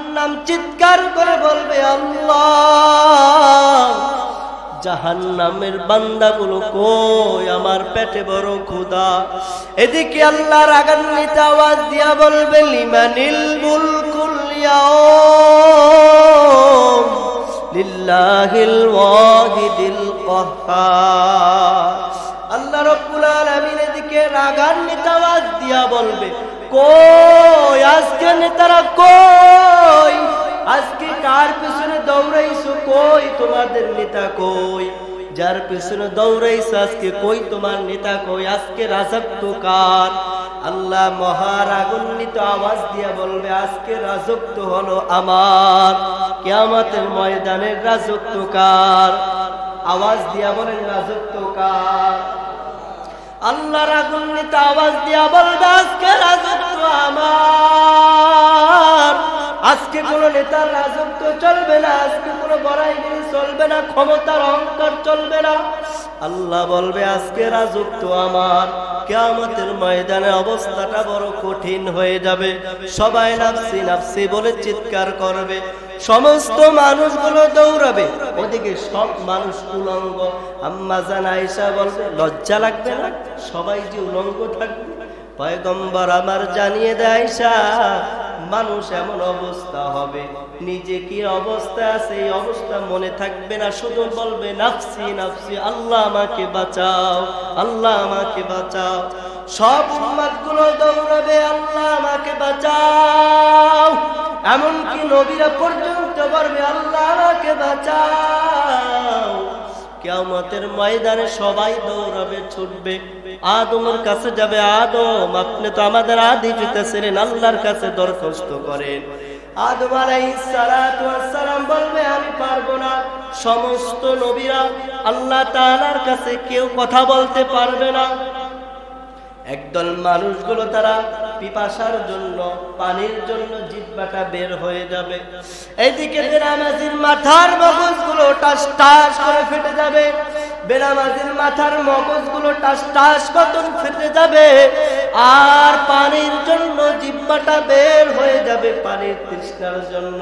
জাহান্নাম চিৎকার করে বলবে আল্লাহ জাহান্নামের বান্দাগুলো কই, আমার পেটে বড় ক্ষুধা। এদিকে আল্লাহ রাগান্বিত আওয়াজ দিয়া বলবে লিমানিল মুলকুল ইয়াউম লিল্লাহিল ওয়াহিদিল কাহ্হার। আল্লাহ রাব্বুল আলামিন এদিকে রাগান্বিত আওয়াজ দিয়া বলবে কই আজকে নেতারা কই, আজকে কার পিছনে দৌড়াইছো, কই তোমাদের নেতা কই, যার পিছনে দৌড়াইছো আজকে কই তোমার নেতা কই, আজকে রাজত্ব কার? আল্লাহ মহারাগান্বিত আওয়াজ দিয়া বলবে আজকে রাজত্ব হলো আমার। কিয়ামতের ময়দানের রাজত্ব কার? আওয়াজ দিয়া বলেন রাজত্ব কার? আল্লাহ রাগান্বিত আওয়াজ দিয়া বলবে আজকে রাজত্ব আমার। আজকে কোন নেতার রাজত্ব চলবে না, আজকে কোন বড়াইগিরি চলবে না, ক্ষমতার অহংকার চলবে না। আল্লাহ বলবে আজকে রাজত্ব আমার। কিয়ামতের ময়দানে অবস্থাটা বড় কঠিন হয়ে যাবে। সবাই নাফসি নাফসি বলে চিৎকার করবে, সমস্ত মানুষগুলো দৌড়াবে, ওদিকে সব মানুষ উলঙ্গ। আম্মা জান আয়েশা বলবে লজ্জা লাগবে না, সবাই যে উলঙ্গ থাকবে? পয়গম্বর আমার জানিয়ে দেয় আয়েশা মানুষ এমন অবস্থা হবে, নিজে কি অবস্থা আছে এই অবস্থা মনে থাকবে না, শুধু বলবে নাফসি নাফসি, আল্লাহ আমাকে বাঁচাও, আল্লাহ আমাকে বাঁচাও। সব উম্মতগুলো দৌড়াবে আল্লাহ আমাকে বাঁচাও, এমনকি নবীরা পর্যন্ত বলবে আল্লাহ আমাকে বাঁচাও। কিয়ামতের ময়দানে সবাই দৌড়াবে, ছুটবে, আদমের কাছে যাবে, আদম আপনি তো আমাদের আদি পিতা ছিলেন, আল্লাহর কাছে দরখাস্ত করেন। আদম আলাইহিস সালাতু ওয়াস সালাম বলবে আমি পারবো না। সমস্ত নবীরা আল্লাহ তাআলার কাছে কেউ কথা বলতে পারবে না। একদল মানুষগুলো তারা পিপাসার জন্য, পানির জন্য জিহ্বাটা বের হয়ে যাবে। এইদিকে বেনামাজির মাথার মগজগুলো টাস টাস করে ফেটে যাবে, বেনামাজির মাথার মগজগুলো টাস টাস কতন ফেটে যাবে, আর পানির জন্য জিহ্বাটা বের হয়ে যাবে, পানির তৃষ্ণার জন্য।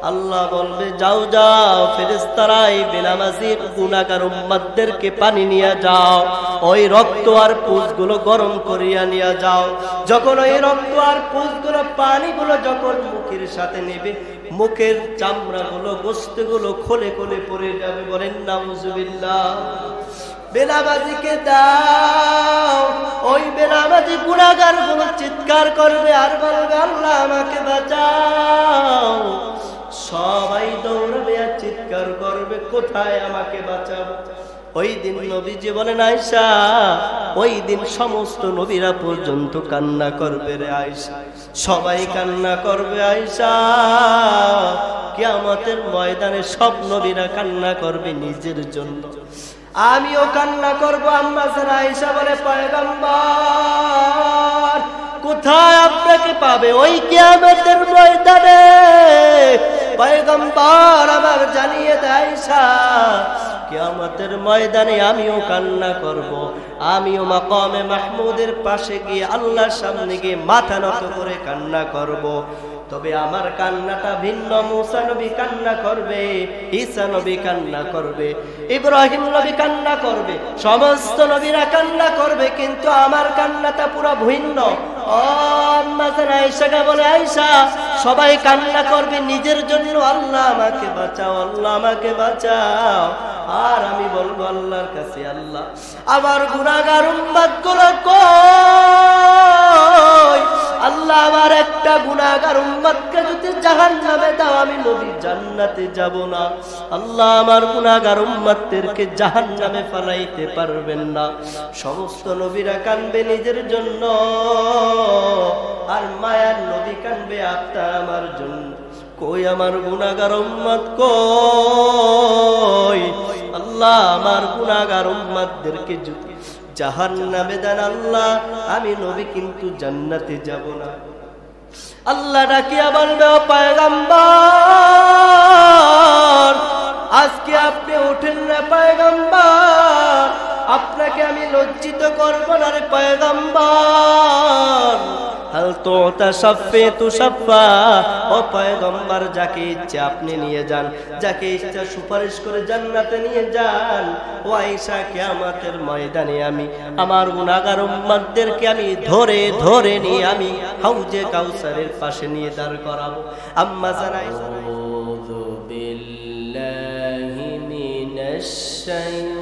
আল্লাহ বলবে যাও যাও ফেরেশতারা এই বেনামাজির গুনাহগার উম্মতদেরকে পানি নিয়ে যাও, ওই রক্ত আর পুঁজগুলো গরম করিয়া নিয়ে যাও। যখন ওই রক্ত আর পুঁজগুলো পানিগুলো যখন মুখের সাথে নেবে, মুখের চামড়াগুলো গোশতগুলো খোলে খোলে পড়ে যাবে। বলেন নাউজুবিল্লাহ। বেনামাজিকে দাও, ওই বেনামাজি গুনাহগার গুলো চিৎকার করবে আর বলবে আল্লাহ আমাকে বাঁচাও। সবাই দৌড়বে আর চিৎকার করবে কোথায় আমাকে বাঁচাও। ওই দিন নবীজি বলেন আয়েশা ওই দিন সমস্ত নবীরা পর্যন্ত কান্না করবে রে আয়েশা, সবাই কান্না করবে আয়েশা। কিয়ামতের ময়দানে সব নবীরা কান্না করবে নিজের জন্য, আমিও কান্না করব। আম্মা জান আয়েশা বলে পয়গম্বর কোথায় আপনাকে পাবে ওই কিয়ামতের ময়দানে? পয়গম্বর আমার জানিয়ে দেয় আয়েশা কিয়ামতের ময়দানে আমিও কান্না করব, আমিও মাকামে মাহমুদের পাশে গিয়ে আল্লাহর সামনে গিয়ে মাথা নত করে কান্না করব। তবে আমার কান্নাটা ভিন্ন। মুসা নবী কান্না করবে, ঈসা নবী কান্না করবে, ইব্রাহিম নবী কান্না করবে, সমস্ত নবীরা কান্না করবে, কিন্তু আমার কান্নাটা পুরো ভিন্ন। ও আম্মা জান আয়েশা বলে আয়েশা সবাই কান্না করবে নিজের জন্য, আল্লাহ আমাকে বাঁচাও, আল্লাহ আমাকে বাঁচাও। আর আমি বলবো আল্লাহর কাছে আল্লাহ আমার গুনাহগার উম্মতগুলো কই? আল্লাহ আমার একটা গুনাহগার উম্মতকে যদি জাহান্নামে দাও আমি নবী জান্নাতে যাব না। আল্লাহ আমার গুনাহগার উম্মতদেরকে জাহান্নামে ফেলাইতে পারবেন না। সমস্ত নবীরা কাঁদবে নিজের জন্য, আর মায়ার নবী কাঁদবে আপনার আমার জন্য। কই আমার গুনাহগার উম্মত কই? আল্লাহ আমার গুনাহগার উম্মতদেরকে যদি জাহান্নামে দেন আল্লাহ আমি নবী কিন্তু জান্নাতে যাব না। আল্লাহ ডাকিয়া বলবে ও পয়গম্বর আজকে আপনি ওঠেন না পয়গম্বর, আপনাকে আমি লজ্জিত করব না রে পয়গম্বর। হাল তুতা শাফাতু শাফা, ও পয়গম্বর যাকে ইচ্ছা আপনি নিয়ে যান, যাকে ইচ্ছা সুপারিশ করে জান্নাতে নিয়ে যান। ও আয়েশা, কিয়ামতের ময়দানে আমি আমার গুনাহগার উম্মতদেরকে আমি ধরে ধরে নিয়ে আমি হাউজে কাউসারের পাশে নিয়ে দাঁড় করাবো। আম্মা জানাই আউযু বিল্লাহি মিনাশ শাইতানির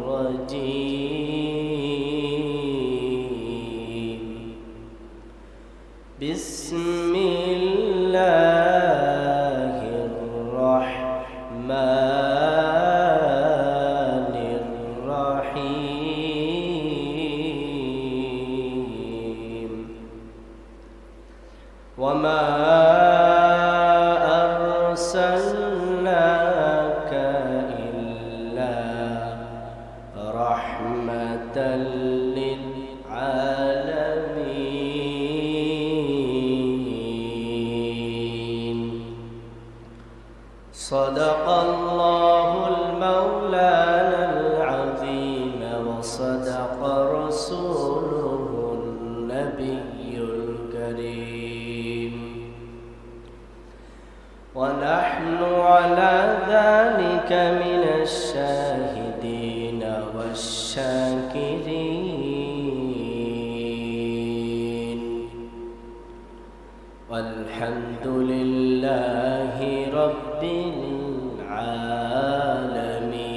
রাজীম। বিসমিল্লাহির রাহমানির রাহিম। ওয়ামা আরসালনাকা ইল্লা রাহমাতাল লিল আলামিন। সাদাকাল্লাহুল মাওলানাল আযীম ওয়া সাদাকা রাসূলুহুন নাবিয়্যুল কারীম। ونحن على ذلك من الشاهدين والشاكرين، والحمد لله رب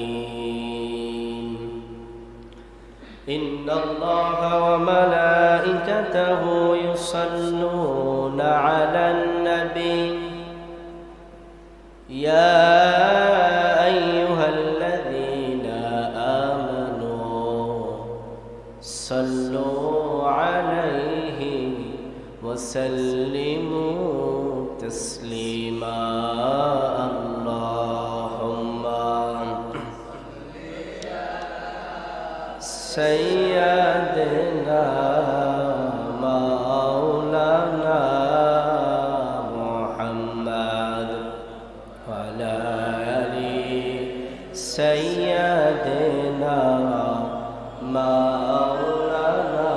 العالمين. إن الله وملائكته يصلون على النبي يا أيها الذين آمنوا صلوا عليه وسلموا تسليما. اللهم سيدنا مولانا محمد وعلى آل سيدنا مولانا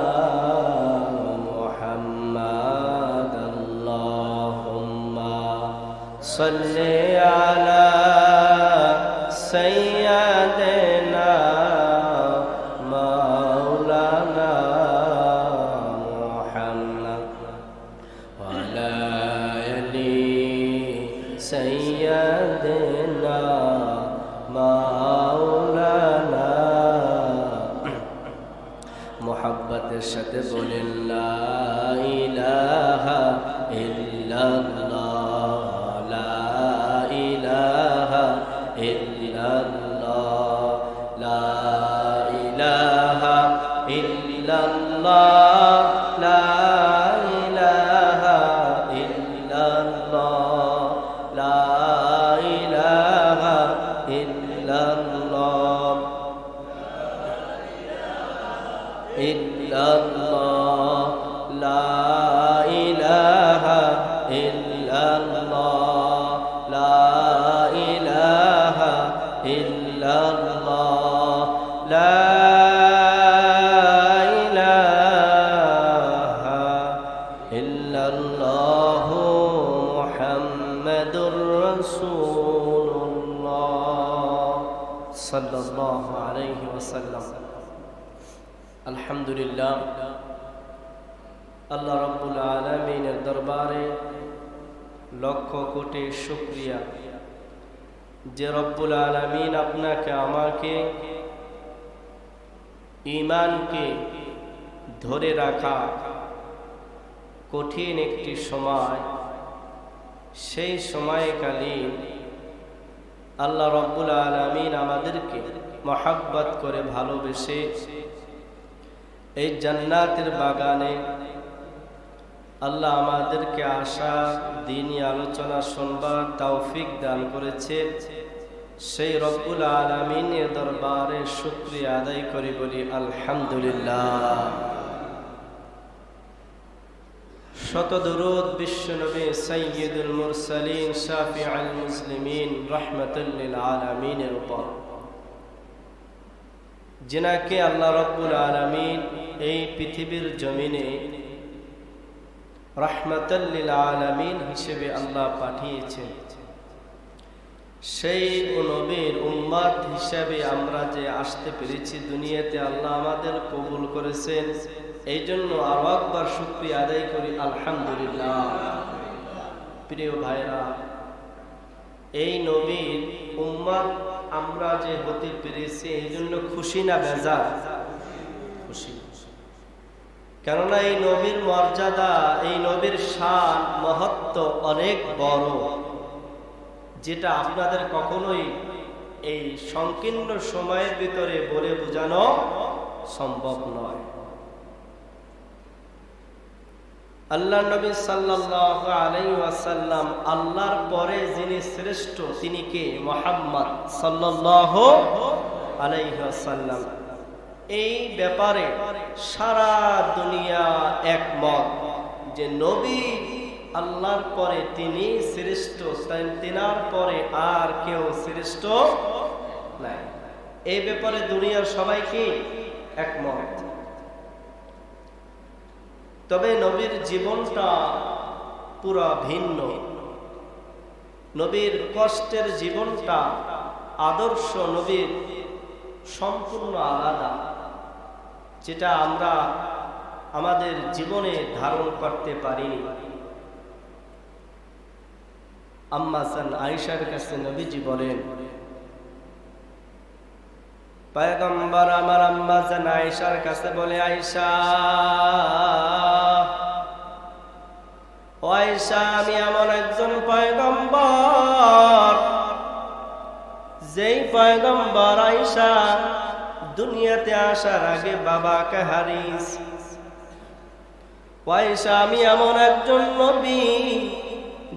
محمد. اللهم صل على سيدنا مولانا محمد وعلى آل سيدنا مولانا محبت সাথে বলেন লা ইলাহা ইল্লাল্লাহ, লা ইলাহা ইল্লাল্লাহ, লা ইলাহা ইল্লাল্লাহ, লা ইলাহা ইল্লাল্লাহ, লা ইলাহা ইল্লাল্লাহ, ইল্লাল্লাহ, লা ইলাহা ইল্লাল্লাহ, লা ইলাহা ইল্লাল্লাহ, লা ইলাহা ইল্লাল্লাহ, মুহাম্মাদুর রাসূলুল্লাহ সাল্লাল্লাহু আলাইহি ওয়াসাল্লাম। আলহামদুলিল্লাহ, আল্লাহ রাব্বুল আলামিনের দরবারে লক্ষ কোটি শুকরিয়া যে রব্বুল আলামিন আপনাকে আমাকে ঈমানকে ধরে রাখা কঠিন একটি সময়, সেই সময়কালীন আল্লাহ রাব্বুল আলামিন আমাদেরকে মহব্বত করে ভালোবেসে এই জান্নাতের বাগানে আল্লাহ আমাদেরকে আসা দ্বীনি আলোচনা শুনবার তৌফিক দান করেছে। সেই রব্বুল আলামিনের দরবারে শুকরিয়া আদায় করি, বলি আলহামদুলিল্লাহ। শত দরুদ বিশ্বনবী সাইয়্যিদুল মুরসালিন শাফিউল মুসলিমিন রাহমাতুল লিল আলামিনের উপর, যিনাকে আল্লাহ রাব্বুল আলামিন এই পৃথিবীর জমিনে রাহমাতাল লিল আলামিন হিসেবে আল্লাহ পাঠিয়েছেন, সেই নবীর উম্মত হিসেবে আমরা যে আসতে পেরেছি দুনিয়াতে, আল্লাহ আমাদের কবুল করেছেন। এই জন্য আরো একবার শুকরিয়া আদায় করি, আলহামদুলিল্লাহ। প্রিয় ভাইরা, এই নবীর উম্মত আমরা যে হতে পেরেছি এই জন্য খুশি না বেজার? খুশি। কেননা এই নবীর মর্যাদা, এই নবীর শান মহত্ব অনেক বড়, যেটা আপনাদের কখনোই এই সংকীর্ণ সময়ের ভিতরে বলে বোঝানো সম্ভব নয়। আল্লাহ নবী সাল্লাল্লাহু আলাইহি ওয়াসাল্লাম, আল্লাহর পরে যিনি শ্রেষ্ঠ তিনি কে? মুহাম্মদ সাল্লাল্লাহু আলাইহি ওয়াসাল্লাম। এই ব্যাপারে সারা দুনিয়া একমত যে নবী আল্লাহর পরে তিনি শ্রেষ্ঠ, তিনার পরে আর কেউ শ্রেষ্ঠ নাই। এই ব্যাপারে দুনিয়ার সবাই কি একমত। তবে নবীর জীবনটা পুরো ভিন্ন, নবীর কষ্টের জীবনটা, আদর্শ নবীর সম্পূর্ণ আলাদা, যেটা আমরা আমাদের জীবনে ধারণ করতে পারিনি। আম্মা জান আয়েশার কাছে নবীজি বলেন, পয়গম্বর আমার আম্মা জান আয়েশার কাছে বলে, আয়েশা, ও আয়েশা, আমি এমন একজন পয়গম্বর, যেই পয়গম্বর আয়েশা দুনিয়াতে আসার আগে বাবাকে হারিয়েছি। আয়েশা, আমি এমন একজন নবী,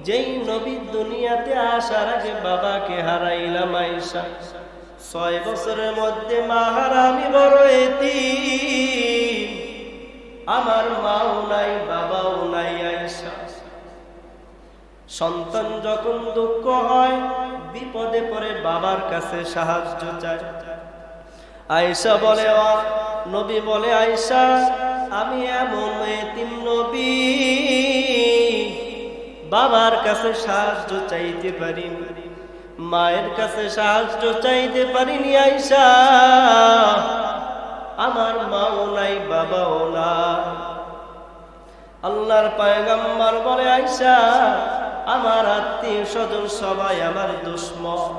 যেই নবী দুনিয়াতে আসার আগে বাবাকে হারাইলাম। আয়েশা, 6 বছরের মধ্যে মা হারা আমি বড় এতিম, আমার মাও নাই বাবাও নাই। আয়েশা, সন্তান যখন দুঃখ হয়, বিপদে পড়ে বাবার কাছে সাহায্য চায়। আয়েশা বলে, নবী বলে, আয়েশা, আমি এমন এতিম নবী, বাবার কাছে সাহায্য চাইতে পারিনি, মায়ের কাছে সাহায্য চাইতে পারিনি। আয়েশা, আমার মাও নাই বাবাও নাই। আল্লাহর পয়গম্বর বলে, আয়েশা, আমার আত্মীয় স্বজন সবাই আমার দুশমন।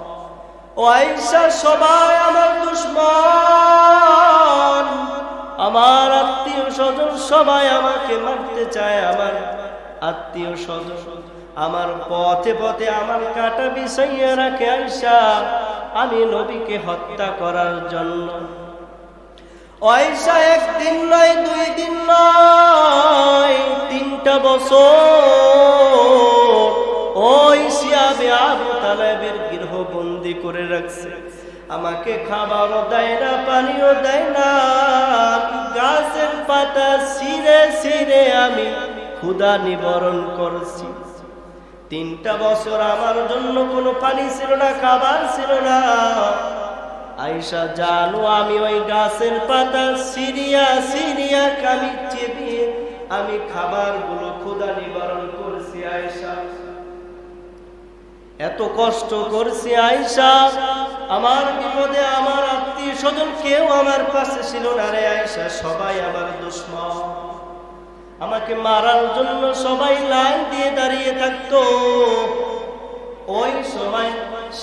ও আয়েশা, সবাই আমার দুশমন, আমার আত্মীয় স্বজন সবাই আমাকে মারতে চায়। আমার আত্মীয় স্বজন আমার পথে পথে আমার কাটা বিছাইয়া রাখে। আয়েশা, আমি নবীকে হত্যা করার জন্য। আয়েশা, 1 দিন নয়, 2 দিন নয়, 3টা বছর ওই সিয়াবে আবু তালেবের গৃহবন্দী করে রাখছে। আমাকে খাবারও দেয় না, পানিও দেয় না, গাছের পাতা ছিঁড়ে ছিঁড়ে আমি ক্ষুধা নিবারণ করছি। 3টা বছর আমার জন্য কোনো পানি ছিল না, খাবার ছিল না। আয়েশা, জানো আমি ওই গাছের পাতা সিরিয়া সিরিয়া কামি চেপিয়ে আমি খাবারগুলো ক্ষুধা নিবারণ করছি। আয়েশা, এত কষ্ট করছি। আয়েশা, আমার বিপদে আমার আত্মীয় স্বজন কেউ আমার পাশে ছিল না রে আয়েশা, সবাই আমার দুশমন। আমাকে মারার জন্য সবাই লাইন দিয়ে দাঁড়িয়ে থাকতো। ওই সময়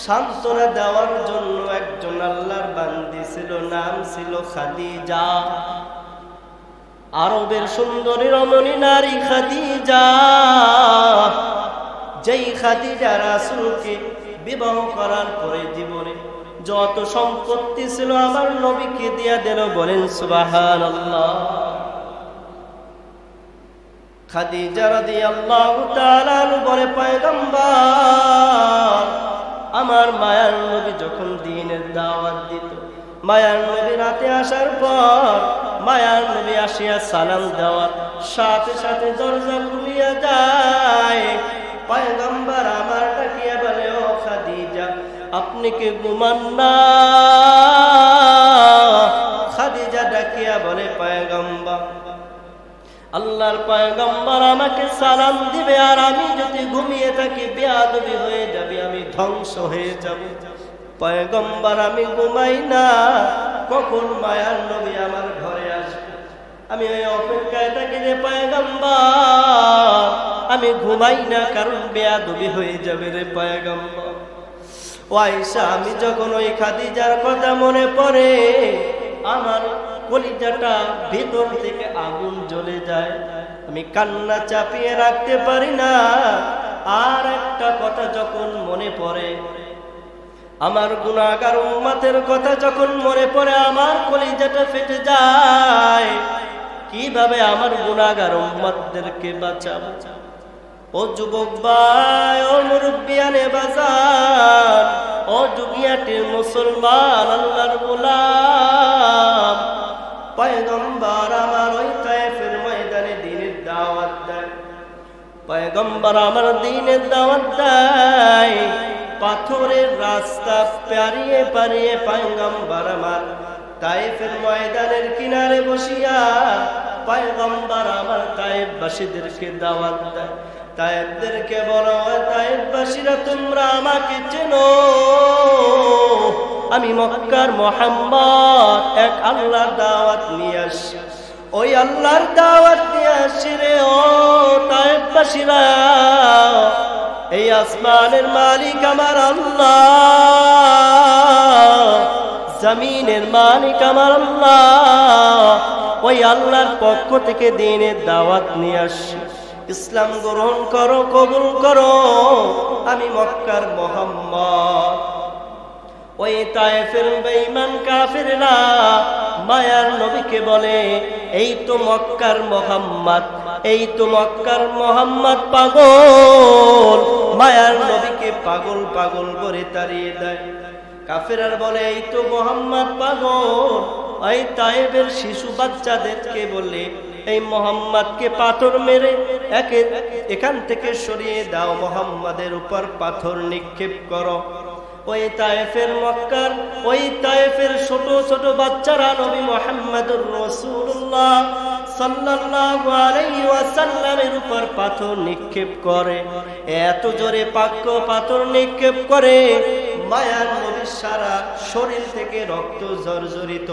সান্ত্বনা দেওয়ার জন্য একজন আল্লাহর বান্দি ছিল, নাম ছিল খাদিজা। আরবের সুন্দরী রমণী নারী খাদিজা, যেই খাদিজা রাসূলকে বিবাহ করার পরে জীবনে যত সম্পত্তি ছিল আমার নবীকে দিয়া দিল। বলেন সুবহানাল্লাহ। খাদিজা রাদিয়াল্লাহু তাআলা বলে, পয়গম্বর, আমার মায়ার নবী যখন দ্বীনের দাওয়াত দিত, মায়ার নবী রাতে আসার পর মায়ার নবী আসিয়া সালাম দেওয়ার সাথে সাথে দরজা খুলিয়া যায়। পয়গম্বর আমার ডাকিয়া বলে, ও খাদিজা, আপনি কি ঘুমান না? খাদিজা ডাকিয়া দিয়া বলে পয়গম্বর, আল্লাহর পয়গম্বর আমাকে সালাম দিবে, আর আমি যদি ঘুমিয়ে থাকি বেয়াদবি হয়ে যাবে, আমি ধ্বংস হয়ে যাব। পয়গম্বর আমি ঘুমাই না, কখন মায়ার নবী আমার ঘরে আসবে, আমি ওই অপেক্ষায় থাকি যে পয়গম্বর আমি ঘুমাই না, কারণ বেয়াদবি হয়ে যাবে রে পয়গম্বর। ও আয়েশা, আমি যখন ওই খাদিজার কথা মনে পড়ে আমার কলিজাটা ভিতর থেকে আগুন জ্বলে যায়, আমি কান্না চাপিয়ে রাখতে পারি না। আর একটা কথা যখন মনে পড়ে, আমার গুনাহগার উম্মতের কথা যখন মনে পড়ে, আমার কলিজাটা ফেটে যায়। কিভাবে আমার গুনাহগার উম্মতদেরকে বাঁচাবো? ও যুবক ভাই, ও মুরব্বিয়ানে বাজার, ও দুনিয়াটির মুসলমান, আল্লাহর গোলাম, পয়গম্বর আমার ওই তায়েফের ময়দানে দ্বীনের দাওয়াত দেয়। পয়গম্বর আমার দ্বীনের দাওয়াত দেয়, পাথরের রাস্তা পেরিয়ে পেরিয়ে পয়গম্বর আমার তায়েফের ময়দানের কিনারে বসিয়া পয়গম্বর আমার তায়েফবাসীদেরকে দাওয়াত দেয়। তায়েফদেরকে বলো, তায়েফবাসীরা তোমরা আমাকে চেনো, আমি মক্কার মুহাম্মদ, এক আল্লাহর দাওয়াত নিয়ে আসি, ওই আল্লাহর দাওয়াত নিয়ে আসি রে। ও তায়েফবাসীরা, এই আসমানের মালিক আমার আল্লাহ, জমিনের মালিক আমার আল্লাহ, ওই আল্লাহর পক্ষ থেকে দ্বীনের দাওয়াত নিয়ে আসি, ইসলাম গ্রহণ করো, কবুল করো, আমি মক্কার মুহাম্মদ। ওই তায়েফের বেঈমান কাফেররা মায়ার নবীকে বলে, এই তো মক্কার মুহাম্মদ, এই তো মক্কার মুহাম্মদ পাগল। মায়ার নবীকে পাগল পাগল করে তাড়িয়ে দেয়। কাফেররা বলে, এই তো মুহাম্মদ পাগল। ওই তায়েফের শিশু বাচ্চাদেরকে বলে, এই মুহাম্মদকে পাথর মেরে এখান থেকে সরিয়ে দাও, মুহাম্মাদের উপর পাথর নিক্ষেপ করো। ওই তায়েফের মক্কার ওই তায়েফের ছোট ছোট বাচ্চারা নবী মুহাম্মদুর রাসূলুল্লাহ সাল্লাল্লাহু আলাইহি ওয়াসাল্লামের উপর পাথর নিক্ষেপ করে। এত জোরে পাথর নিক্ষেপ করে, মায়ার নবীর সারা শরীর থেকে রক্ত জর্জরিত।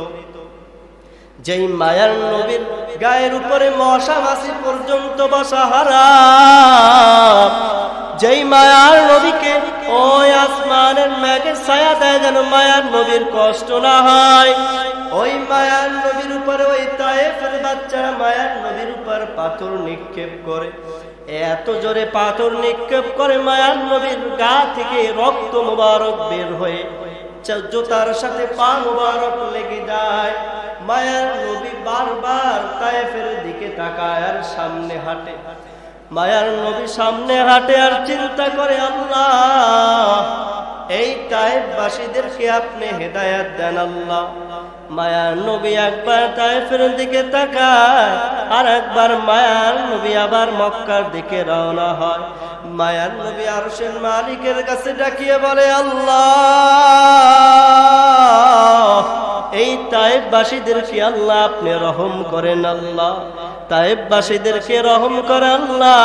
যেই মায়ার নবীর গায়ের উপরে মশা মাছি পর্যন্ত বসা হারাম, যেই মায়ার নবীকে ওই আসমানের মেঘের ছায়া দেয় যেন মায়ার নবীর কষ্ট না হয়, ওই মায়ার নবীর উপরে ওই তায়েফের বাচ্চারা মায়ার নবীর উপর পাথর নিক্ষেপ করে। এত জোরে পাথর নিক্ষেপ করে, মায়ার নবীর গা থেকে রক্ত মুবারক বের হয়ে জুতার সাথে পা মুবারক লেগে যায়। মায়ার নবী বারবার তায়েফের দিকে তাকায় আর সামনে হাঁটে। মায়ার নবী সামনে হাঁটে আর চিন্তা করে, আল্লাহ এই তায়েফবাসীদেরকে আপনি হেদায়েত দেন আল্লাহ। মায়ার নবী একবার তায়েফের দিকে তাকায়, আর একবার মায়ার নবী আবার মক্কার দিকে রওনা হয়। মায়ার নবী আরশের মালিকের কাছে ডাকিয়ে বলে, আল্লাহ এই তায়েফবাসীদেরকে আল্লাহ আপনি রহম করেন, আল্লাহ তায়েফবাসীদেরকে রহম করে আল্লাহ।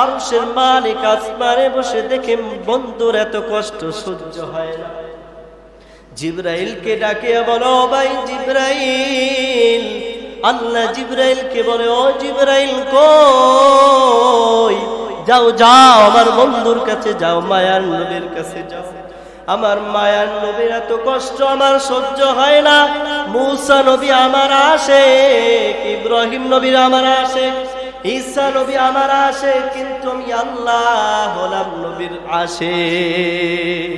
আরশের মালিক আসমানে বসে দেখে বন্ধুর এত কষ্ট সহ্য হয় না। জিবরাইলকে ডাকে বলো, ভাই জিবরাইল। আল্লাহ জিবরাইলকে বলে, ও জিবরাইল কই? যাও যাও আমার বন্ধুর কাছে যাও, মায়ার নবীর কাছে যাও। আমার মায়ার নবীর এত কষ্ট আমার সহ্য হয় না। মুসা নবী আমার আশেক, ইব্রাহিম নবীর আমার আশেক, ঈসা নবী আমার আশেক, কিন্তু আমি আল্লাহ হলাম নবীর আশেক।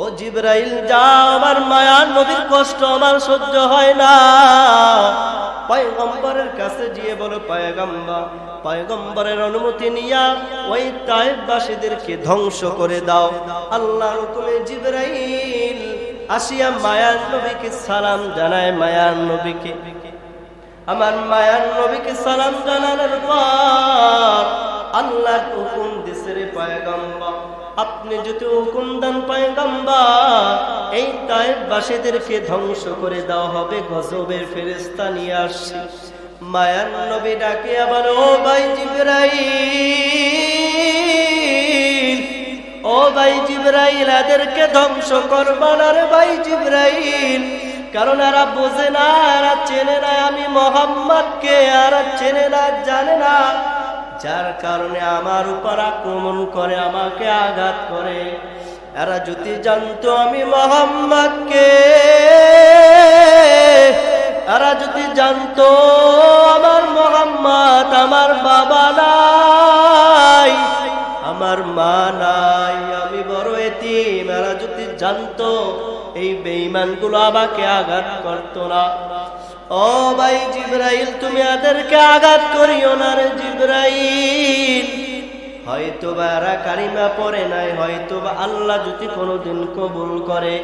ও জিবরাইল যাও, আমার মায়ার নবীর কষ্ট আমার সহ্য হয় না। পয়গম্বরের কাছে গিয়ে বলো, পয়গম্বর, পয়গম্বরের অনুমতি নিয়া ওই তায়েফবাসীদেরকে ধ্বংস করে দাও। আল্লাহর হুকুমে জিবরাইল আসিয়া মায়ার নবীকে সালাম জানায়। মায়ার নবীকে, আমার মায়ার নবীকে সালাম জানানোর পর আল্লাহ হুকুম দিছে, রে পয়গম্বর আপনি যদি হুকুম দেন পয়গম্বর, এই তায়েফবাসীদেরকে ধ্বংস করে দেওয়া হবে, গজবের ফেরেশতা নিয়ে আসছে। মায়ার নবী ডাকে আবার, ও ভাই জিবরাইল, ও ভাই জিবরাইল, এদেরকে ধ্বংস করবা না রে ভাই জিবরাইল, কারণ এরা বোঝে না, এরা চেনে না আমি মুহাম্মদকে, এরা চেনে না, জানে না, যার কারণে আমার উপর আক্রমণ করে, আমাকে আঘাত করে। এরা যদি জানতো আমি মুহাম্মদকে, এরা যদি জানতো আমার মুহাম্মদ আমার বাবা নাই, আমার মা নাই, আমি বড় এতিম, এরা যদি জানতো এই বেঈমানগুলো আমাকে আঘাত করতো না। ও ভাই জিবরাইল, তুমি এদেরকে আঘাত করিও না রে জিবরাইল। হয়তোবা এরা কালিমা পড়ে নাই, হয়তোবা আল্লাহ যদি কোনোদিন কবুল করে,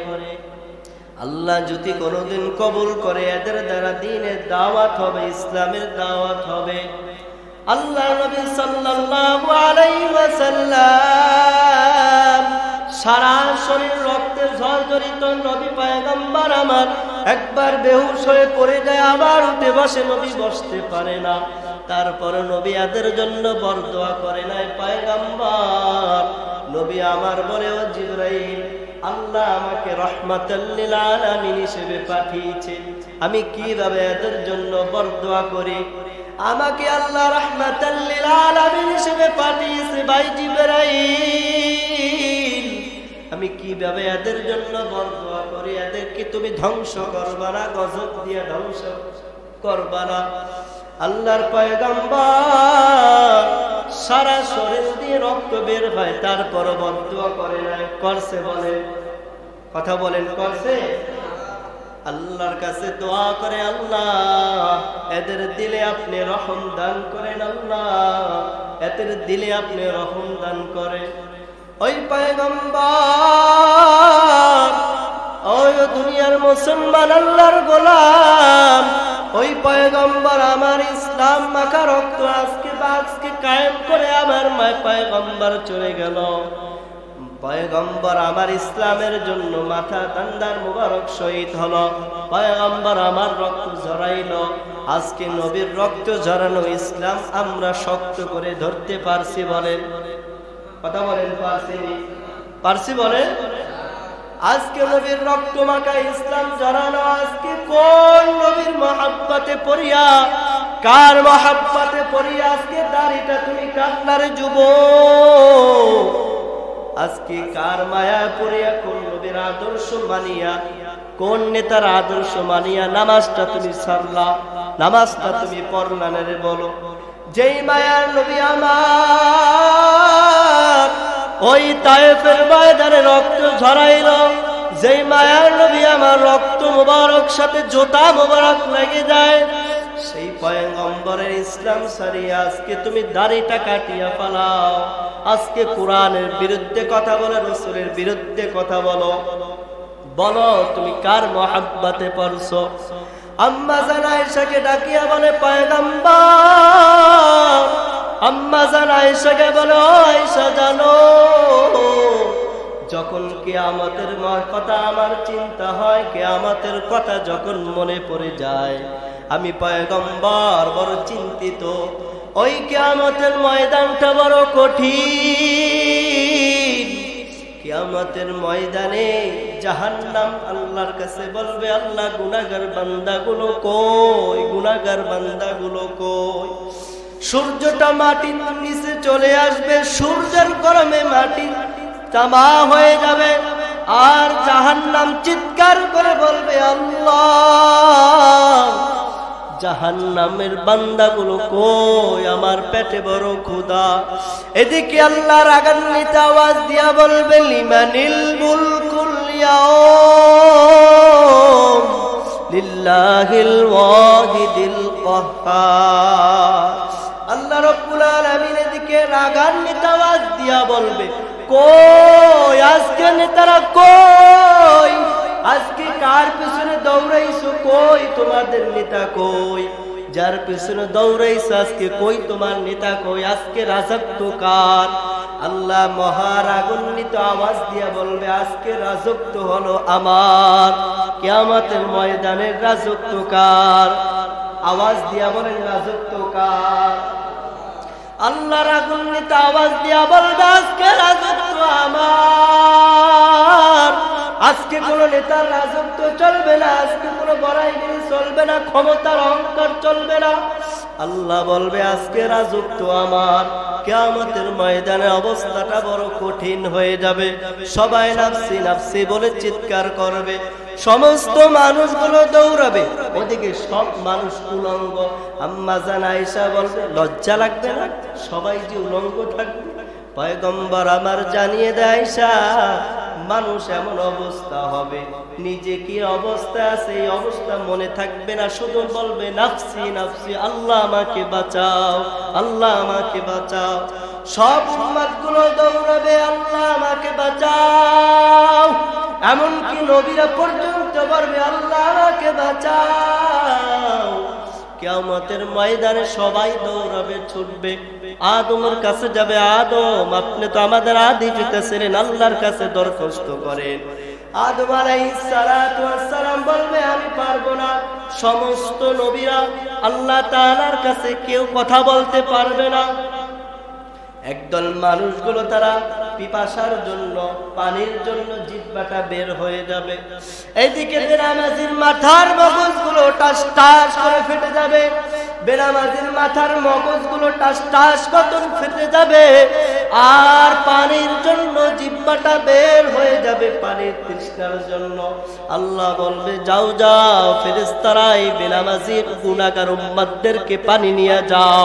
আল্লাহ যদি কোনোদিন কবুল করে, এদের দ্বারা দ্বীনের দাওয়াত হবে, ইসলামের দাওয়াত হবে। আল্লাহ নবী সাল্লাল্লাহু আলাইহি ওয়াসাল্লাম সারা শরীর রক্তে জর্জরিত নবী পয়গম্বর আমার একবার বেহুশ হয়ে পড়ে যায়, আবার উঠে বসে, নবী বসতে পারে না। তারপরে নবী এদের জন্য বরদোয়া করে নাই পয়গম্বর। নবী আমার বলে, ও জিবরাইল, আল্লাহ আমাকে রাহমাতাল লিল আলামিন হিসেবে পাঠিয়েছে, আমি কিভাবে এদের জন্য বরদোয়া করি? আমাকে আল্লাহ রাহমাতাল লিল আলামিন হিসেবে পাঠিয়েছে ভাই জিবরাইল, আমি কিভাবে এদের জন্য বরদোয়া করি? এদেরকে তুমি ধ্বংস করবা না, গজব দিয়ে ধ্বংস করবা না। আল্লাহর পয়গম্বর সারা শরীর দিয়ে রক্ত বের হয়, তারপর বরদোয়া করে না, করছে? বলে কথা বলেন, করছে? আল্লাহর কাছে দোয়া করে, আল্লাহ এদের দিলে আপনি রহম দান করেন, আল্লাহ এদের দিলে আপনি রহম দান করেন। ওই পয়গম্বর, ওই দুনিয়ার মুসলমান আল্লাহর গোলাম, ওই পয়গম্বর আমার ইসলাম মাখা রক্ত আজকে কায়েম করে আমার পয়গম্বর চলে গেল। পয়গম্বর আমার ইসলামের জন্য মাথা তান্দার মুবারক শহীদ হলো, পয়গম্বর আমার রক্ত ঝরাইলো। আজকে নবীর রক্ত ঝরানো ইসলাম আমরা শক্ত করে ধরতে পারছি? বলেন, কথা বলেন, পারছি? বলেন, আজকে নবীর রক্ত মাখা ইসলাম ঝরানো, আজকে কোন নবীর মহাব্বতে পড়িয়া, কার মহাব্বতে পড়িয়া আজকে দাড়িটা তুমি কাটলারে যুবক? আজকে কার মায়া পড়িয়া, কোন নবীর আদর্শ মানিয়া, কোন নেতার আদর্শ মানিয়া নামাজটা তুমি ছাড়লা, নামাজটা তুমি পড়লা না রে? বলো, যেই মায়ার নবী আমার ওই তায়েফের ময়দানে রক্ত ঝরাইল, যেই মায়ার নবী আমার রক্ত মুবারক সাথে জোতা মুবারক লেগে যায়, সেই পয়গম্বরের ইসলাম সারিয়া আজকে তুমি দাড়িটা কাটিয়া ফেলাও। আজকে কোরআনের বিরুদ্ধে কথা বলে, রাসূলের বিরুদ্ধে কথা বলো, বলো তুমি কার মহাব্বতে পড়ছো? আম্মা জান আয়েশাকে ডাকিয়া বলে, পয়গম্বর, আম্মা জান আয়েশাকে বলে, ও আয়েশা জানো, যখন কিয়ামতের কথা আমার চিন্তা হয়, কিয়ামতের কথা যখন মনে পড়ে যায়, আমি পয়গম্বর বড় চিন্তিত। ওই কিয়ামতের ময়দানটা বড় কঠিন। কিয়ামতের ময়দানে জাহান্নাম আল্লাহর কাছে বলবে, আল্লাহ গুনাহগার বান্দাগুলো কই, গুনাহগার বান্দাগুলো কই? সূর্যটা মাটির নিচে চলে আসবে, সূর্যের গরমে মাটি তামা হয়ে যাবে, আর জাহান্নাম চিৎকার করে বলবে, আল্লাহ জাহান্নামের বান্দাগুলো কই, আমার পেটে বড় ক্ষুধা। এদিকে আল্লাহ রাগান্বিত আওয়াজ দিয়া বলবে, লিমানিল মুলকুল ইয়াউম লিল্লাহিল ওয়াহিদিল কাহ্হার। আল্লাহ রাব্বুল আলামিন এদিকে রাগান্বিত আওয়াজ দিয়া বলবে, কই আজকে নেতারা কই? আজকে কার পিছনে দৌড়াইছো? কই তোমাদের নেতা কই? যার পিছনে দৌড়াইছো আজকে কই তোমার নেতা কই? আজকে রাজত্ব কার? আল্লাহ মহারাগান্বিত আওয়াজ দিয়ে বলবে আজকে রাজত্ব হলো আমার, কিয়ামতের ময়দানের রাজত্ব কার? আওয়াজ দিয়া বলেন রাজত্ব কার? আল্লাহ রাগান্বিত আওয়াজ দিয়া বলবে আজকে রাজত্ব আমার। আজকে কোন নেতার রাজত্ব চলবে না, আজকে কোন বড়াইগিরি চলবে না, ক্ষমতার অহংকার চলবে না। আল্লাহ বলবে আজকে রাজত্ব আমার। কিয়ামতের ময়দানে অবস্থাটা বড় কঠিন হয়ে যাবে। সবাই নাফসি নাফসি বলে চিৎকার করবে, সমস্ত মানুষগুলো দৌড়াবে, ওদিকে সব মানুষ উলঙ্গ। আম্মা জান আয়েশা বলবে লজ্জা লাগবে না? সবাই যে উলঙ্গ থাকবে। পয়গম্বর আমার জানিয়ে দেয় আয়েশা, মানুষ এমন অবস্থা হবে, নিজে কি অবস্থা আছে এই অবস্থা মনে থাকবে না, শুধু বলবে নাফসি নাফসি, আল্লাহ আমাকে বাঁচাও, আল্লাহ আমাকে বাঁচাও। সব উম্মতগুলো দৌড়াবে, আল্লাহ আমাকে বাঁচাও। এমনকি নবীরা পর্যন্ত বলবে আল্লাহ আমাকে বাঁচাও। কিয়ামতের ময়দানে সবাই দৌড়াবে, ছুটবে, আদমের কাছে যাবে। আদম, আপনি তো আমাদের আদি পিতা ছিলেন, আল্লাহর কাছে দরখাস্ত করেন। আদম আলাইহিস সালাতু ওয়াস সালাম বলবে আমি পারবো না। সমস্ত নবীরা আল্লাহ তাআলার কাছে কেউ কথা বলতে পারবে না। একদল মানুষগুলো তারা পিপাসার জন্য, পানির জন্য জিহ্বাটা বের হয়ে যাবে। এইদিকে বেনামাজির মাথার মগজগুলো টাস টাস করে ফেটে যাবে, বেনামাজির মাথার মগজগুলো টাস টাস করে ফেটে যাবে। আর পানির জন্য জিহ্বাটা বের হয়ে যাবে, পানির তৃষ্ণার জন্য। আল্লাহ বলবে যাও যাও ফেরেশতারা, এই বেনামাজির গুনাহগার উম্মতদেরকে পানি নিয়ে যাও,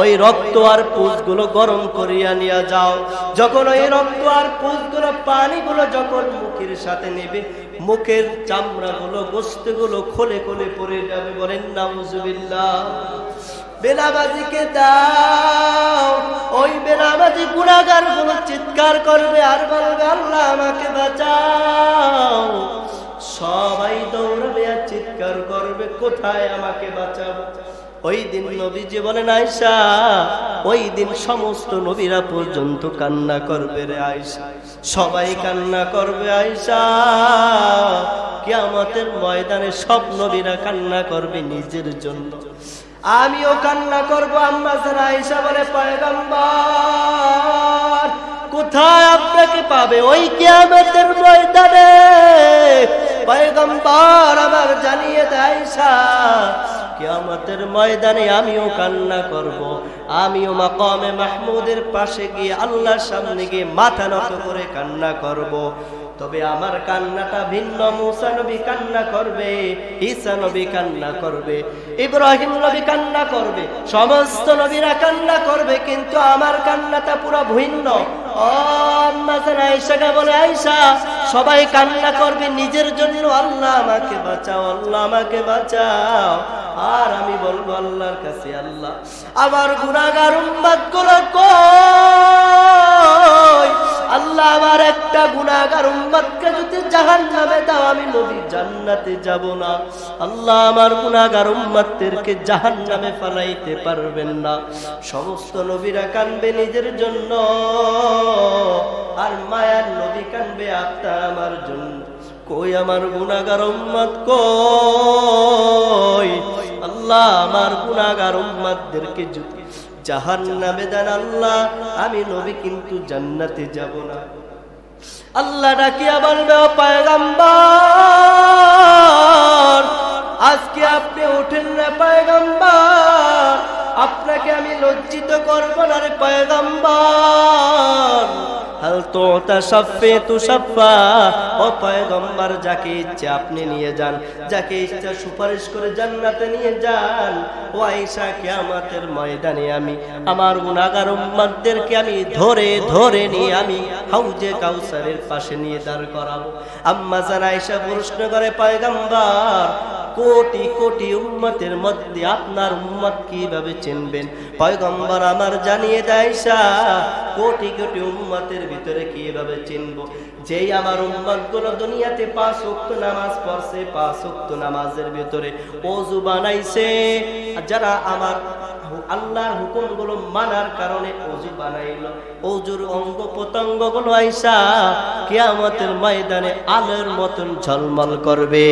ওই রক্ত আর পুঁজগুলো গরম করিয়া নিয়ে যাও। যখন ওই রক্ত আর পুঁজগুলো, পানিগুলো যখন মুখের সাথে নেবে, মুখের চামড়াগুলো, গোশতগুলো খোলে খোলে পড়ে যাবে। বলেন নাউজুবিল্লাহ। বেনামাজিকে দাও, ওই বেনামাজি গুনাহগারগুলো চিৎকার করবে আর বলবে আল্লাহ আমাকে বাঁচাও। সবাই দৌড়াবে আর চিৎকার করবে কোথায় আমাকে বাঁচাও। ওই দিন নবীজি বলেন আয়েশা, ওই দিন সমস্ত নবীরা পর্যন্ত কান্না করবে রে আয়েশা, সবাই কান্না করবে আয়েশা। কিয়ামতের ময়দানে সব নবীরা কান্না করবে নিজের জন্য, আমিও কান্না করব। আম্মা জান আয়েশা বলে পয়গম্বর কোথায় আপনাকে পাবে ওই কিয়ামতের ময়দানে? পয়গম্বর আমার জানিয়ে দেয় আয়েশা, কিয়ামতের ময়দানে আমিও কান্না করব, আমিও মাকামে মাহমুদের পাশে গিয়ে আল্লাহর সামনে গিয়ে মাথা নত করে কান্না করব। তবে আমার কান্নাটা ভিন্ন। মুসা নবী কান্না করবে, ঈসা নবী কান্না করবে, ইব্রাহিম নবী কান্না করবে, সমস্ত নবীরা কান্না করবে, কিন্তু আমার কান্নাটা পুরো ভিন্ন। ও আম্মা জান আয়েশা বলে আয়েশা, সবাই কান্না করবে নিজের জন্য, আল্লাহ আমাকে বাঁচাও, আল্লাহ আমাকে বাঁচাও। আর আমি বলবো আল্লাহর কাছে, আল্লাহ আমার গুনাহগার উম্মতগুলো কই? আল্লাহ আমার একটা গুনাহগার উম্মতকে যদি জাহান্নামে দাও, আমি নবী জান্নাতে যাব না। আল্লাহ আমার গুনাহগার উম্মতদেরকে জাহান্নামে ফেলাইতে পারবেন না। সমস্ত নবীরা কাঁদবে নিজের জন্য, আর মায়ার নবী কাঁদবে আপনার আমার জন্য। কই আমার গুনাহগার উম্মত কই? আল্লাহ আমার গুনাহগার উম্মতদেরকে যদি জাহান্নামে দেন, আল্লাহ আমি নবী কিন্তু জান্নাতে যাব না। আল্লাহ ডাকিয়া বলবে ও পয়গম্বর, আজকে আপনি ওঠেন না পয়গম্বর, আপনাকে আমি লজ্জিত করব না রে পয়গম্বর। হাল তুতা শাফাতু শাফা, ও পয়গম্বর যাকে ইচ্ছা আপনি নিয়ে যান, যাকে ইচ্ছা সুপারিশ করে জান্নাতে নিয়ে যান। ও আয়েশা, কিয়ামতের ময়দানে আমি আমার গুনাহগার উম্মতদেরকে আমি ধরে ধরে নিয়ে আমি হাউজে কাউসারের পাশে নিয়ে দাঁড় করাবো। আম্মা জান আয়েশা প্রশ্ন করে পয়গম্বর, কোটি কোটি উম্মতের মধ্যে আপনার উম্মত কিভাবে চিনবেন? পয়গম্বর আমার জানিয়ে দেয় আয়েশা, কোটি কোটি উম্মতের ভিতরে কিভাবে চিনব? যেই আমার উম্মতগুলো দুনিয়াতে 5 ওয়াক্ত নামাজ পড়ছে, 5 ওয়াক্ত নামাজের ভিতরে ওযু বানাইছে, যারা আমার আল্লাহর হুকুমগুলো মানার কারণে ওযু বানাইলো, ওযুর অঙ্গ প্রত্যঙ্গগুলো আয়েশা কিয়ামতের ময়দানে আলোর মতন ঝলমল করবে।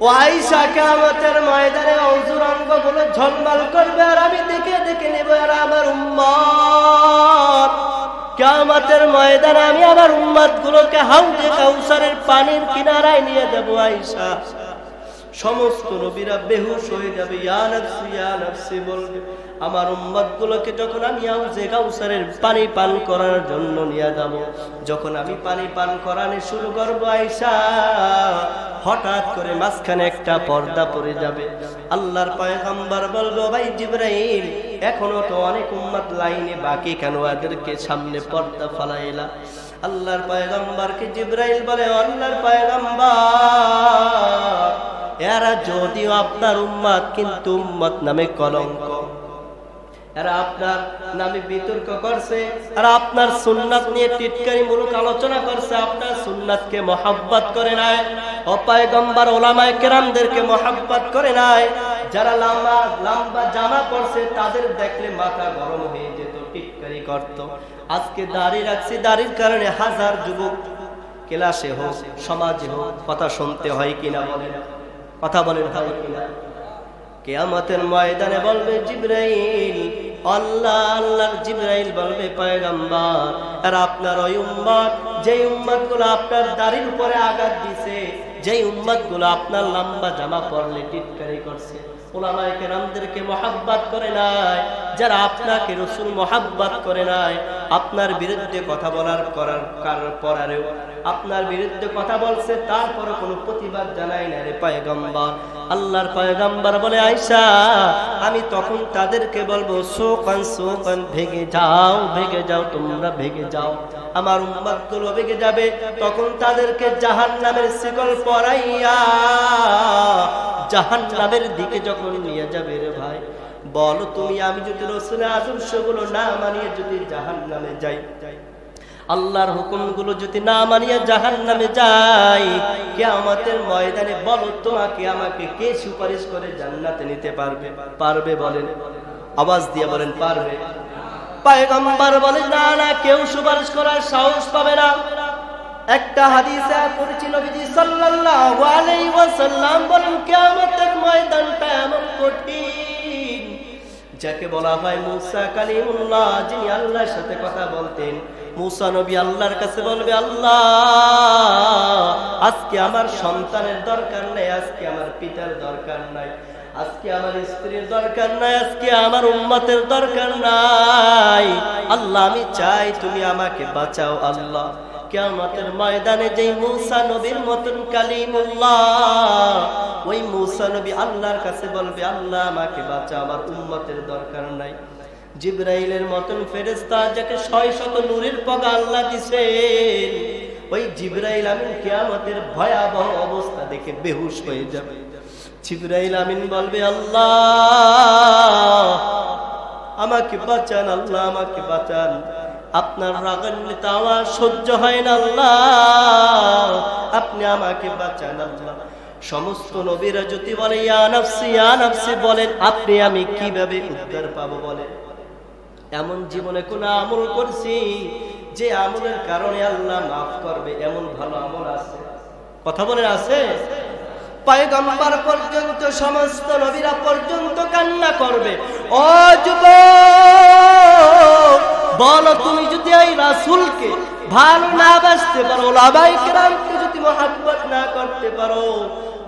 ও আয়েশা কিয়ামতের ময়দানে ওযুর অঙ্গগুলো ঝলমল করবে, আর আমি দেখে দেখে নেব। আর আমার উম্মত কিয়ামতের ময়দানে আমি আমার উম্মতগুলোকে হাউজে কাউসারের পানির কিনারায় নিয়ে যাব। আয়েশা সমস্ত নবীরা বেহুশ হয়ে যাবে, ইয়া নাফসি বলবে। আমার উম্মতগুলোকে যখন আমি হাউজে কাউসারের পানি পান করার জন্য নিয়ে যাব, যখন আমি পানি পান করানো শুরু করব আয়েশা, হঠাৎ করে মাঝখানে একটা পর্দা পড়ে যাবে। আল্লাহর পয়গম্বর বলবে, ভাই জিবরাইল, এখনো তো অনেক উম্মত লাইনে বাকি, কেন এদেরকে সামনে পর্দা ফালাইলা? আল্লাহর পয়গম্বরকে জিবরাইল বলে, আল্লাহর পয়গম্বর, এরা যদিও আপনার উম্মত, কিন্তু উম্মত নামে কলঙ্ক। এরা আপনার নামে বিতর্ক করছে, আর আপনার সুন্নাত নিয়ে টিটকারিমূলক আলোচনা করছে, আপনার সুন্নাতকে মহব্বত করে নাই। ও পয়গম্বর, ওলামায়ে কেরামদেরকে মহব্বত করে নাই। যারা লম্বা জামা পরছে তাদের দেখলে মাথা গরম হয়ে যেত, টিটকারি করত। আজকে দাড়ি রাখছি, দাড়ির কারণে হাজার যুবক ক্লাসে হোক, সমাজে হোক, কথা শুনতে হয় কিনা বলেন? কথা বলেন, হয় কিনা? কিয়ামতের ময়দানে বলবে জিবরাইল, আল্লাহর জিবরাইল বলবে, পয়গম্বর, আর আপনার ওই উম্মত, যেই উম্মতগুলো আপনার দাড়ির উপরে আঘাত দিছে, যেই উম্মতগুলো আপনার লম্বা জামা পরলে টিটকারি করছে, উলামায়ে কেরামদেরকে মহব্বত করে নাই, যারা আপনাকে রাসূল মহব্বত করে নাই, আপনার বিরুদ্ধে কথা বলার পরেও আপনার বিরুদ্ধে কথা বলছে, তারপরে কোনো প্রতিবাদ জানাই না রে পয়গম্বর। আল্লাহর পয়গম্বর বলে, আয়েশা, আমি তখন তাদেরকে বলবো, সুকান সুকান, ভেগে যাও, তোমরা ভেগে যাও। আমার উম্মতগুলো ভেগে যাবে, তখন তাদেরকে জাহান্নামের শিকল পরাইয়া জাহান্নামের দিকে যখন নিয়ে যাবে রে ভাই, বলো তুমি, আমি যদি রাসূলের আদর্শগুলো না মানিয়ে যদি জাহান্নামে যাই, আল্লাহর হুকুমগুলো যদি না মানিয়ে জাহান্নামে যাই, কিয়ামতের ময়দানে বলো তোমাকে আমাকে কে সুপারিশ করে জান্নাতে নিতে পারবে? পারবে বলেন? আওয়াজ দিয়ে বলেন, পারবে? পয়গম্বর বলে, না না, কেউ সুপারিশ করার সাহস পাবে না। একটা হাদিসে পড়েছি, নবীজি সাল্লাল্লাহু আলাইহি ওয়াসাল্লাম বলেন, কিয়ামতের ময়দানটা এমন কঠিন, যাকে বলা হয় মুসা কালিমুল্লাহ, যিনি আল্লাহর সাথে কথা বলতেন। মুসা নবী আল্লাহর কাছে বলবে, আল্লাহ, আজকে আমার সন্তানের দরকার নাই, আজকে আমার পিতার দরকার নাই, আজকে আমার স্ত্রীর দরকার নাই, আজকে আমার উম্মতের দরকার নাই। আল্লাহ, আমি চাই তুমি আমাকে বাঁচাও। আল্লাহ, কিয়ামতের ময়দানে যেই মুসা নবীর মতন কালিমুল্লাহ, ওই মুসা নবী আল্লাহর কাছে বলবে, আল্লাহ আমাকে বাঁচাও, আমার উম্মতের দরকার নাই। জিবরাইলের মতন ফেরেশতা, যাকে 600 নূরের পগা আল্লাহ দিয়েছেন, ওই জিবরাইল আমিন কিয়ামতের ভয়াবহ অবস্থা দেখে বেহুশ হয়ে যাবে। জিবরাইল আমিন বলবে, আল্লাহ আমাকে বাঁচান, আল্লাহ আমাকে বাঁচান, আপনার রাগান্বিত আওয়াজ সহ্য হয় না, আল্লাহ আপনি আমাকে বাঁচান। আল্লাহ, সমস্ত নবীরা যদি বলে ইয়া নাফসি ইয়া নাফসি বলেন, আপনি আমি কিভাবে উদ্ধার পাবো বলেন? এমন জীবনে কোন আমল করছি যে আমলের কারণে আল্লাহ মাফ করবে, এমন ভালো আমল আছে? কথা বলেন, আছে? পয়গম্বর পর্যন্ত, সমস্ত নবীরা পর্যন্ত কান্না করবে। ও যুবক, বলো তুমি যদি এই রাসূলকে ভালো না বাসতে পারো, ওলামায়ে কেরামকে যদি মহব্বত না করতে পারো,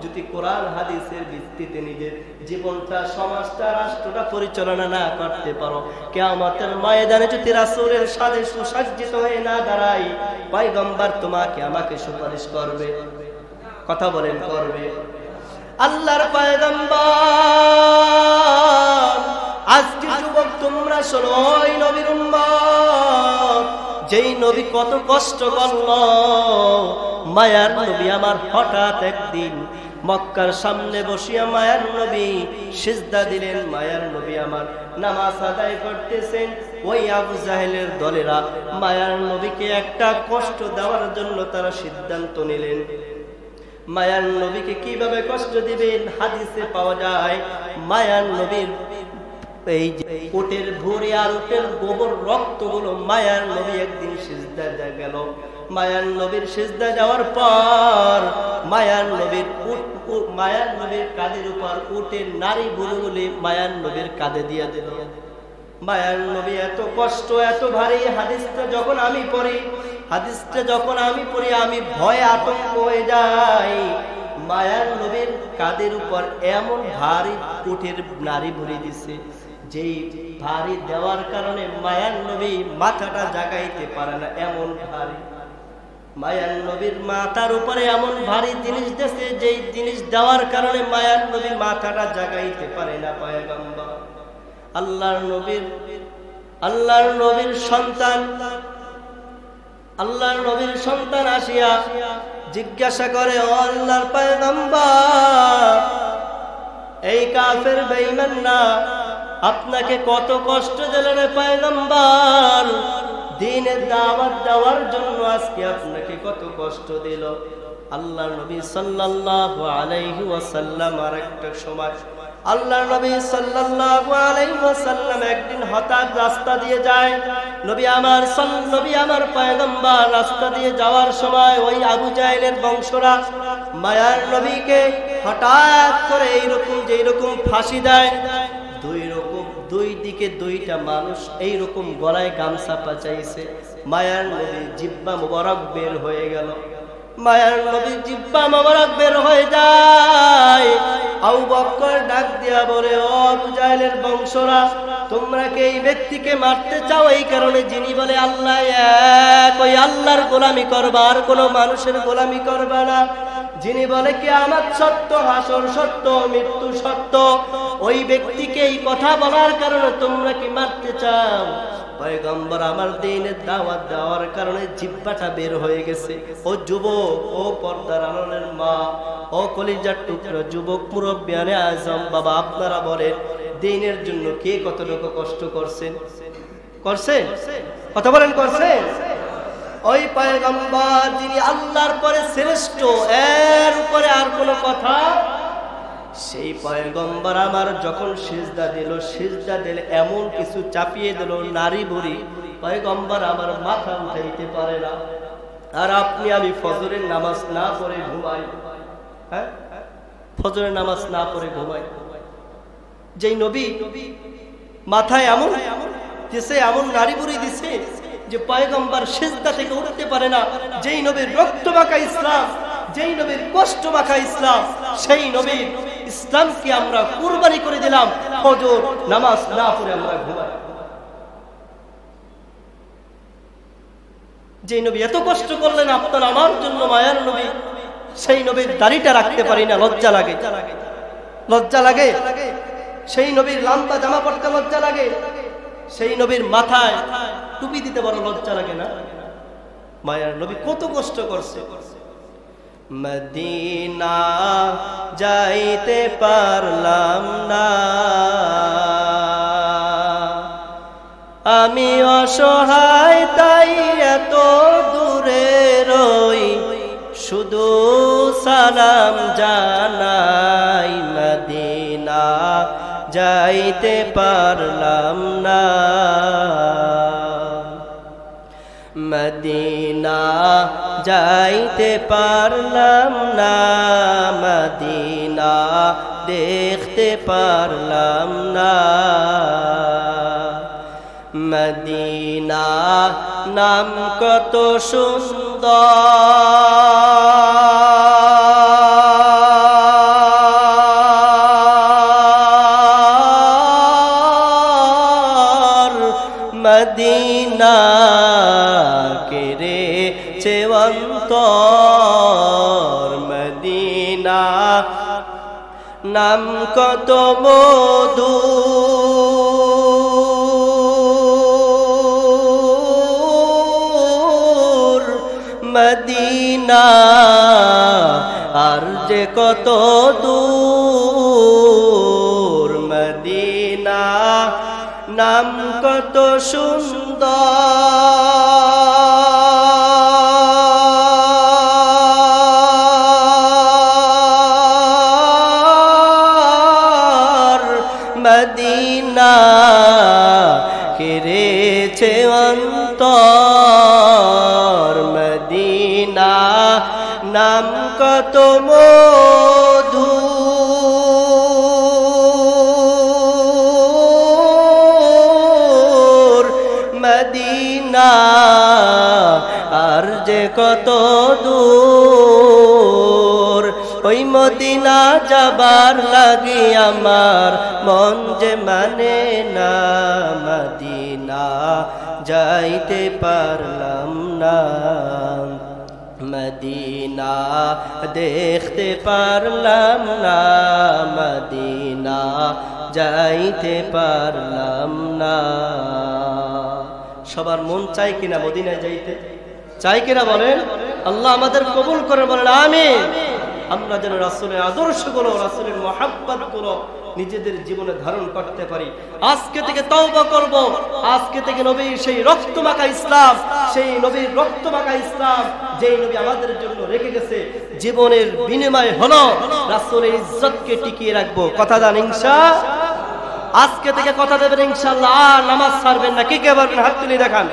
যদি কোরআন হাদিসের ভিত্তিতে নিজের জীবনটা, সমাজটা, রাষ্ট্রটা পরিচালনা না করতে পারো, কিয়ামতের ময়দানে যদি রাসূলের সাথে সুসজ্জিত হয়ে না দাঁড়াই, পয়গম্বর তোমাকে আমাকে সুপারিশ করবে? কথা বলেন, করবে? আল্লাহর পয়গম্বর, আজকে যুবক তোমরা শোনো, ওই নবীর উম্মত, যেই নবী কত কষ্ট করল, মায়ার নবী আমার হঠাৎ একদিন মক্কার সামনে বসিয়া মায়ার নবী সিজদা দিলেন। মায়ার নবী আমার নামাজ আদায় করতেছেন, ওই আবু জাহেলের দলেরা মায়ার নবীকে একটা কষ্ট দেওয়ার জন্য তারা সিদ্ধান্ত নিলেন। মায়ার নবীকে কিভাবে কষ্ট দিবেন? হাদিসে পাওয়া যায় মায়ার নবীর এই যে উটের ভুঁড়ি আর উটের গোবর রক্তগুলো মায়ার নবী একদিন সিজদা গেল। মায়ার নবীর সিজদা যাওয়ার পর মায়ার নবীর কাঁধের উপর উটের নারী বুড়ুগুলি মায়ার নবীর কাঁধে দিয়ে দিল। মায়ার নবী এত কষ্ট, এত ভারী। হাদিসটা যখন আমি পড়ি আমি ভয়ে আতঙ্ক হয়ে যাই। মায়ার নবীর কাঁধের উপর এমন ভারী উটের নারী ভরে দিছে, যেই ভারী দেওয়ার কারণে মায়ার নবী মাথাটা জাগাইতে পারে না, এমন ভারী। মায়ার নবীর মাথার উপরে এমন ভারী জিনিস দিয়েছে, যেই জিনিস দেওয়ার কারণে মায়ার নবী মাথাটা জাগাইতে পারে না। পয়গম্বর আল্লাহর নবীর সন্তান আসিয়া জিজ্ঞাসা করে, ও আল্লাহর পয়গম্বর, এই কাফের বেঈমান না আপনাকে কত কষ্ট দিল রে পয়গম্বর? দ্বীনের দাওয়াত দেওয়ার জন্য আজকে আপনাকে কত কষ্ট দিল। আল্লাহর নবী সাল্লাল্লাহু আলাইহি ওয়াসাল্লাম আরেকটা সময় আল্লাহর নবী সাল্লাল্লাহু আলাইহি ওয়াসাল্লাম একদিন হঠাৎ রাস্তা দিয়ে যায়। নবী আমার পয়গম্বর রাস্তা দিয়ে যাওয়ার সময় ওই আবু জাহেলের বংশরা মায়ার নবীকে হঠাৎ করে যেরকম ফাঁসি দেয়, দুই দিকে দুইটা মানুষ এইরকম গলায় গামছা পাচাইছে। মায়ার নবী জিহ্বা মুবারক বের হয়ে গেল। মায়ার নবী জিহ্বা মুবারক বের হয়ে যায়। আবু বকর ডাক দিয়া বলে, ও আবু জাহেলের বংশরা, তোমরা কি এই ব্যক্তিকে মারতে চাও? এই কারণে যিনি বলে আল্লাহ এক, ওই আল্লাহর গোলামি করবা, আর কোনো মানুষের গোলামি করবা না। যিনি বলে কিয়ামত সত্য, হাসর সত্য, মৃত্যু সত্য, ওই ব্যক্তিকে এই কথা বলার কারণে তোমরা কি মারতে চাও? পয়গম্বর আমার দ্বীনের দাওয়াত দেওয়ার কারণে জিহ্বাটা বের হয়ে গেছে। ও যুবক, ও পর্দার আড়ালের মা, ও কলিজার টুকরা যুবক মুরব্বিয়ানে আজম বাবা, আপনারা বলেন দ্বীনের জন্য কে কতটুকু কষ্ট করছেন? কথা বলেন, করছেন? ওই পয়গম্বর যিনি আল্লাহর পরে শ্রেষ্ঠ, এর উপরে আর কোনো কথা। সেই পয়গম্বর আমার যখন সিজদা দিল এমন কিছু চাপিয়ে দিল নারী বুড়ি, পয়গম্বর আমার মাথা উঠাইতে পারে না। আর আপনি আমি ফজরের নামাজ না পড়ে ঘুমাই, ফজরের নামাজ না পড়ে ঘুমাই। যেই নবী মাথায় এমন দিছে, এমন নারী বুড়ি দিছে যে পয়গম্বর সিজদা থেকে উঠতে পারে না। যেই নবীর রক্ত মাখা ইসলাম, যেই নবীর কষ্ট মাখা ইসলাম, সেই নবীর ইসলামকে আমরা কুরবানি করে দিলাম, ফজর নামাজ না পড়ে আমরা ঘুমাই। যেই নবী এত কষ্ট করলেন আপনার আমার জন্য, মায়ার নবী, সেই নবীর দাড়িটা রাখতে পারি না, লজ্জা লাগে। সেই নবীর লম্বা জামা পড়তে লজ্জা লাগে, সেই নবীর মাথায় টুপি দিতে বড় লজ্জা লাগে না? মায়ার নবী কত কষ্ট করছে। মদিনা যাইতে পারলাম না, আমি অসহায় তাই এত দূরে রই, শুধু সালাম জানাই। মদিনা যাইতে পারলাম না, মদিনা যাইতে পারলাম না, মদিনা দেখতে পারলাম না। মদিনা নাম কত সুন্দর, মদিনা কেরে চেওয়ান্তর, মদিনা নাম কত মধুর, মদিনা আর যে কত দূর, মদিনা নাম কত সুন্দর। কেড়েছে অন্তর, মদিনা নাম কত মধু, মদিনা আর যে কত দূর, ওই মদিনা যাবার লাগি আমার মন যে মানে না, মদিনা যাইতে পারলাম না, মদিনা দেখতে পারলাম না, মদিনা যাইতে পারলাম না। সবার মন চাই কিনা মদিনায় যাইতে? চাই কিনা বলেন? আল্লাহ আমাদের কবুল করে বলেন আমিন। আমরা যেন রাসূলের আদর্শগুলো, রাসূলের মহব্বতগুলো নিজেদের জীবনে ধারণ করতে পারি। আজকে থেকে তওবা করব, আজকে থেকে নবীর সেই রক্তমাখা ইসলাম, সেই নবীর রক্তমাখা ইসলাম যেই নবী আমাদের জন্য রেখে গেছে, জীবনের বিনিময় হলো রাসূলের ইজ্জতকে টিকিয়ে রাখবো। কথা দেন ইনশাআল্লাহ? আজকে থেকে কথা দেবেন ইনশাআল্লাহ, আর নামাজ ছাড়বেন না। কি কে পারবেন? হাত তুলে দেখান,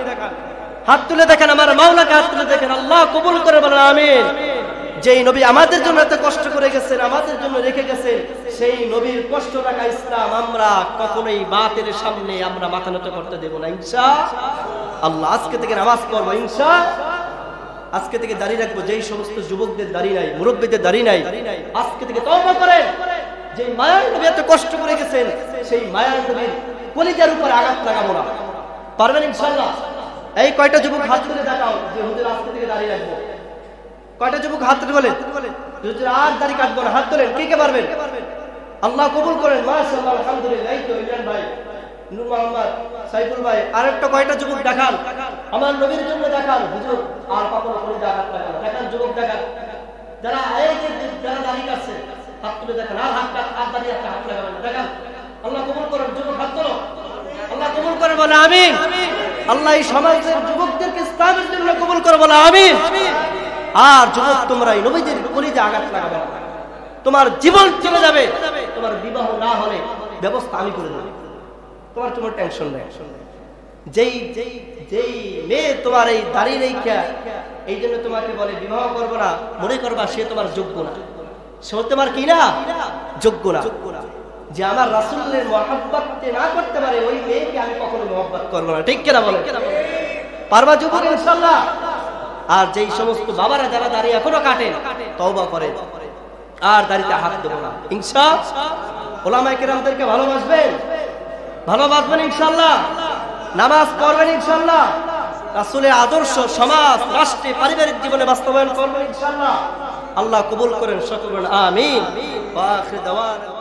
হাত তুলে দেখেন, আমার মাওলাকে হাত তুলে দেখেন। আল্লাহ কবুল করে বলেন আমিন। যেই নবী আমাদের জন্য এত কষ্ট করে গেছেন, আমাদের জন্য রেখে গেছেন, সেই নবীর কষ্ট রাখা ইসলাম আমরা কখনোই বাতিলের সামনে আমরা মাথা নত করতে দেব না ইনশাআল্লাহ। আজকে থেকে নামাজ পড়বো ইনশাআল্লাহ। আজকে থেকে দাড়ি রাখবো। যেই সমস্ত যুবকদের দাড়ি নাই, মুরব্বীদের দাড়ি নাই, আজকে থেকে তওবা করেন। যে মায়ার নবী এত কষ্ট করে গেছেন, সেই মায়ার নবীর কলিজার উপর আঘাত লাগাবো না। পারবেন ইনশাআল্লাহ? এই কয়টা যুবক হাত তুলে দেখাও যে হুজুর আজকে থেকে দাড়ি রাখবো। কয়টা যুবক হাত তুলে বলেন হুজুর আর দাড়ি কাটবো না? হাত তোলেন। কে কে পারবেন? আল্লাহ কবুল করেন। মাশাআল্লাহ, আলহামদুলিল্লাহ। এই তো ইমরান ভাই, নূর মোহাম্মদ, সাইফুল ভাই, আরেকটা কয়টা যুবক দেখান, আমার নবীর জন্য দেখান। হুজুর আর কখনো কলিজা আঘাত লাগাবো না। দেখান যুবক, দেখান। যারা এই যে যারা দাড়ি কাটছে হাত তুলে দেখেন, আর হাত দাড়ি একটা হাত লাগাবেন না। দেখেন আল্লাহ কবুল করেন। যুবক হাত তোলো, আল্লাহ কবুল করে বলে আমিন। আল্লাহ এই সমাজের যুবকদেরকে ইসলামের জন্য কবুল করে বলে আমিন। আর যুবক তোমরা এই নবীদের কলিজা আঘাত লাগাবে না, তোমার জীবন চলে যাবে। তোমার বিবাহ না হলে ব্যবস্থা আমি করে দেব, তোমার কোনো টেনশন নেই। যেই যেই যেই মেয়ে তোমার এই দাড়ি রেখা এই জন্য তোমাকে বলে বিবাহ করবো না, মনে করবা সে তোমার যোগ্য না, সে তোমার কি না যোগ্য না। যে আমার রাসূলের মহব্বত না করতে পারে, ওই মেয়েকে আমি কখনো মহব্বত করবো না। ঠিক কিনা বলে? পারবা যুবক ইনশাআল্লাহ? আর যেই সমস্ত বাবারা যারা দাড়ি এখনো কাটেন, তওবা করেন, আর দাড়িতে হাত দেব না ইনশাআল্লাহ। ওলামায়ে কেরামদেরকে ভালোবাসবেন, ভালোবাসবেন ইনশাআল্লাহ। নামাজ পড়বেন ইনশাআল্লাহ। রাসূলের আদর্শ সমাজ, রাষ্ট্রে, পারিবারিক জীবনে বাস্তবায়ন করবেন ইনশাআল্লাহ। আল্লাহ কবুল করেন, সকলে আমিন। ওয়া আখির দাওয়ানা।